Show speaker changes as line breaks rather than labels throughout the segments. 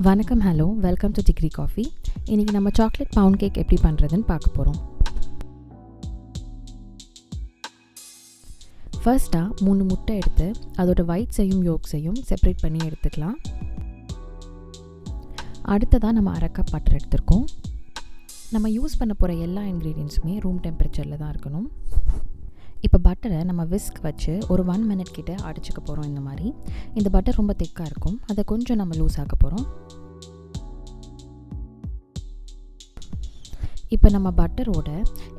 வணக்கம், hello, welcome to degree coffee. இன்றைக்கி நம்ம சாக்லேட் பவுண்ட் கேக் எப்படி பண்ணுறதுன்னு பார்க்க போகிறோம். ஃபர்ஸ்ட்டாக 3 முட்டை எடுத்து அதோட ஒயிட்ஸையும் யோக்ஸையும் செப்பரேட் பண்ணி எடுத்துக்கலாம். அடுத்ததாக நம்ம 1/2 கப் பட்டர் எடுத்துருக்கோம். நம்ம யூஸ் பண்ண போகிற எல்லா இன்க்ரீடியன்ஸுமே ரூம் டெம்பரேச்சரில் தான் இருக்கணும். இப்போ பட்டரை நம்ம விஸ்க் வச்சு ஒரு 1 மினிட் கிட்ட அடிச்சுக்க போகிறோம். இந்த பட்டர் ரொம்ப திக்காக இருக்கும், அதை கொஞ்சம் நம்ம லூஸ் ஆக்க போகிறோம். இப்போ நம்ம பட்டரோட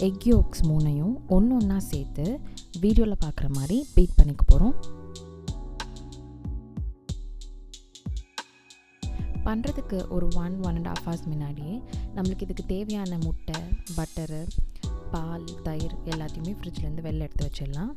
எக் யோக்ஸ் 3ஐயும் ஒன்றா சேர்த்து வீடியோவில் பார்க்குற மாதிரி பீட் பண்ணிக்க போகிறோம். பண்ணுறதுக்கு ஒரு 1.5 hours முன்னாடியே நம்மளுக்கு இதுக்கு தேவையான முட்டை, பட்டரு, பால், தயிர் எல்லாத்தையுமே ஃப்ரிட்ஜ்லேருந்து வெளில எடுத்து வச்சிடலாம்.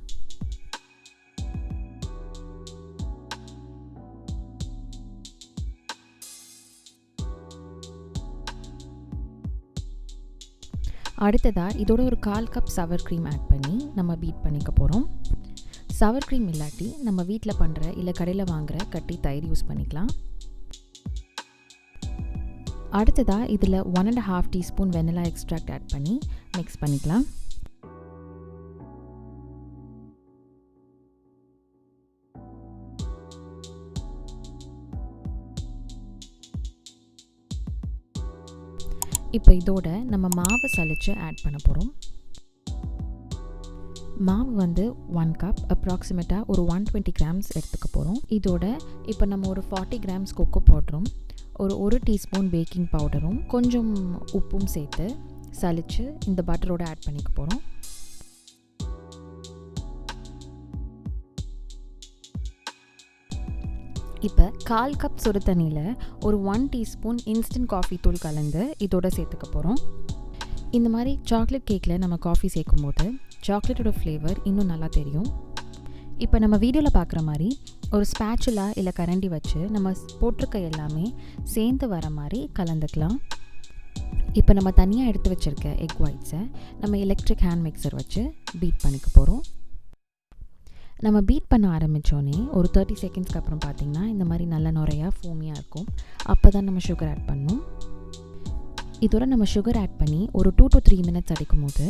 அடுத்ததாக இதோட ஒரு 1/4 கப் சவர் க்ரீம் ஆட் பண்ணி நம்ம பீட் பண்ணிக்க போகிறோம். சவர் க்ரீம் இல்லாட்டி நம்ம வீட்டில் பண்ணுற இல்லை கடையில் வாங்குகிற கட்டி தயிர் யூஸ் பண்ணிக்கலாம். அடுத்ததாக இதில் 1.5 டீஸ்பூன் வெனிலா எக்ஸ்ட்ராக்ட் ஆட் பண்ணி மிக்ஸ் பண்ணிக்கலாம். இப்போ இதோட நம்ம மாவை சலிச்சு ஆட் பண்ண போகிறோம். மாவு 1 கப் அப்ராக்சிமேட்டாக ஒரு 120 கிராம்ஸ் எடுத்துக்க போகிறோம். இதோட இப்போ நம்ம ஒரு 40 கிராம்ஸ் கொக்கோ பவுடரும், ஒரு 1 டீஸ்பூன் பேக்கிங் பவுடரும், கொஞ்சம் உப்பும் சேர்த்து சலிச்சு இந்த பட்டரோட ஆட் பண்ணிக்க போகிறோம். இப்போ 1/4 கப் சுடு தண்ணியில் ஒரு 1 டீஸ்பூன் இன்ஸ்டன்ட் காஃபி தூள் கலந்து இதோட சேர்த்துக்க போகிறோம். இந்த மாதிரி சாக்லேட் கேக்கில் நம்ம காஃபி சேர்க்கும் போது சாக்லேட்டோட ஃப்ளேவர் இன்னும் நல்லா தெரியும். இப்போ நம்ம வீடியோவில் பார்க்குற மாதிரி ஒரு ஸ்பேச்சுலா இல்லை கரண்டி வச்சு நம்ம போட்டிருக்க எல்லாமே சேர்ந்து வர மாதிரி கலந்துக்கலாம். இப்போ நம்ம தனியாக எடுத்து வச்சுருக்க எக் ஒயிட்ஸை நம்ம எலக்ட்ரிக் ஹேண்ட் மிக்சர் வச்சு பீட் பண்ணிக்க போகிறோம். நம்ம பீட் பண்ண ஆரம்பித்தோன்னே ஒரு 30 செகண்ட்ஸ்க்கு அப்புறம் பார்த்திங்கன்னா இந்த மாதிரி நல்ல நுரையாக ஃபோமியாக இருக்கும். அப்போ தான் நம்ம சுகர் ஆட் பண்ணணும். இதோட நம்ம சுகர் ஆட் பண்ணி ஒரு 2 to 3 மினிட்ஸ் அடிக்கும் போது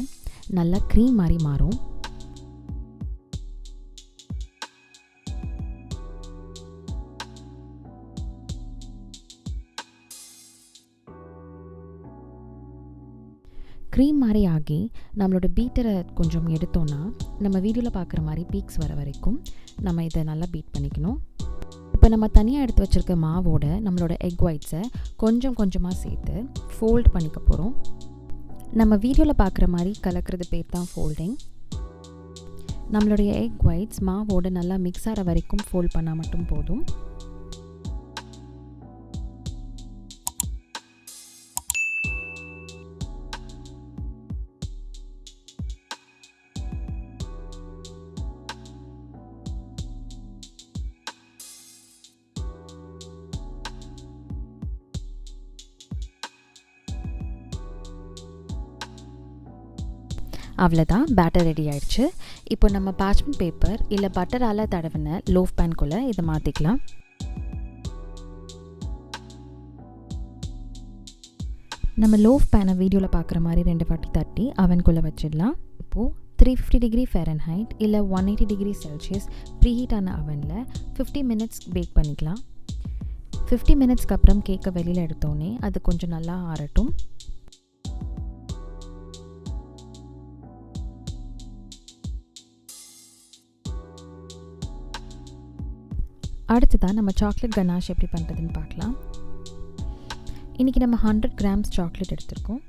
நல்லா க்ரீம் மாதிரி மாறும். க்ரீம் மாதிரி ஆகி நம்மளோட பீட்டரை கொஞ்சம் எடுத்தோன்னா நம்ம வீடியோவில் பார்க்குற மாதிரி பீக்ஸ் வர வரைக்கும் நம்ம இதை நல்லா பீட் பண்ணிக்கணும். இப்போ நம்ம தனியாக எடுத்து வச்சுருக்க மாவோட நம்மளோட எக் ஒயிட்ஸை கொஞ்சம் கொஞ்சமாக சேர்த்து ஃபோல்ட் பண்ணிக்க போகிறோம். நம்ம வீடியோவில் பார்க்குற மாதிரி கலக்கிறது பேர் தான் ஃபோல்டிங். நம்மளுடைய எக் ஒயிட்ஸ் மாவோட நல்லா மிக்ஸ் ஆகிற வரைக்கும் ஃபோல்ட் பண்ணால் மட்டும் போதும். அவ்வளோதான், பேட்டர் ரெடி ஆயிடுச்சு. இப்போ நம்ம பார்ச்மெண்ட் பேப்பர் இல்லை பட்டரால் தடவின லோஃப் பேன்குள்ளே இதை மாற்றிக்கலாம். நம்ம லோஃப் பேனை வீடியோவில் பார்க்குற மாதிரி 2 வாட்டி தட்டி அவனுக்குள்ளே வச்சிடலாம். இப்போது 350 டிகிரி ஃபேரன்ஹைட் இல்லை 180 டிகிரி செல்சியஸ் ப்ரீஹீட்டான அவனில் 50 மினிட்ஸ் பேக் பண்ணிக்கலாம். 50 மினிட்ஸ்க்கு அப்புறம் கேக்கை வெளியில் எடுத்தோன்னே அது கொஞ்சம் நல்லா ஆறட்டும். அடுத்ததாக நம்ம சாக்லேட் கனாஷ் எப்படி பண்ணுறதுன்னு பார்க்கலாம். இன்றைக்கி நம்ம 100 கிராம்ஸ் சாக்லேட் எடுத்திருக்கோம்.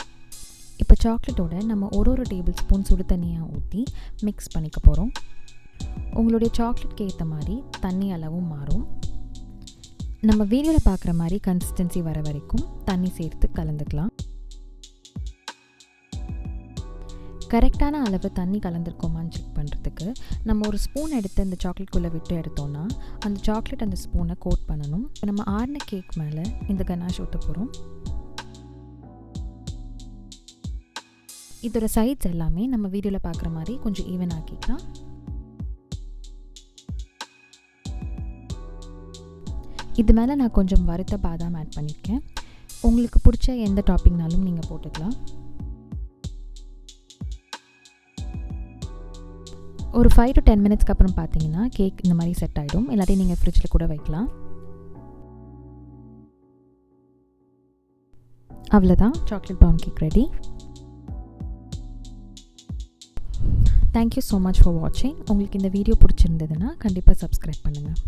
இப்போ சாக்லேட்டோட நம்ம ஒரு டேபிள் ஸ்பூன் சுடு தண்ணியாக ஊற்றி மிக்ஸ் பண்ணிக்க போகிறோம். உங்களுடைய சாக்லேட்க்கு ஏற்ற மாதிரி தண்ணி அளவும் மாறும். நம்ம வீடியோவில் பார்க்குற மாதிரி கன்சிஸ்டன்சி வர வரைக்கும் தண்ணி சேர்த்து கலந்துக்கலாம். கரெக்டான அளவு தண்ணி கலந்துருக்கோமான்னு செக் பண்ணுறதுக்கு நம்ம ஒரு ஸ்பூன் எடுத்து இந்த சாக்லேட்குள்ளே விட்டு எடுத்தோன்னா அந்த சாக்லேட் அந்த ஸ்பூனை கோட் பண்ணணும். நம்ம ஆறின கேக் மேலே இந்த கனாஷ் ஊற்ற போகிறோம். இதோட சைட்ஸ் எல்லாமே நம்ம வீடியோவில் பார்க்குற மாதிரி கொஞ்சம் ஈவன் ஆக்கிக்கலாம். இது மேலே நான் கொஞ்சம் வறுத்த பாதாம் ஆட் பண்ணியிருக்கேன். உங்களுக்கு பிடிச்ச எந்த டாப்பிங்னாலும் நீங்கள் போட்டுக்கலாம். ஒரு 5 to 10 மினிட்ஸ்க்கு அப்புறம் பார்த்தீங்கன்னா கேக் இந்த மாதிரி செட் ஆகிடும். எல்லாத்தையும் நீங்கள் ஃப்ரிட்ஜில் கூட வைக்கலாம். அவ்வளோதான், chocolate brown cake ready. Thank you so much for வாட்சிங். உங்களுக்கு இந்த வீடியோ பிடிச்சிருந்ததுன்னா கண்டிப்பாக சப்ஸ்கிரைப் பண்ணுங்கள்.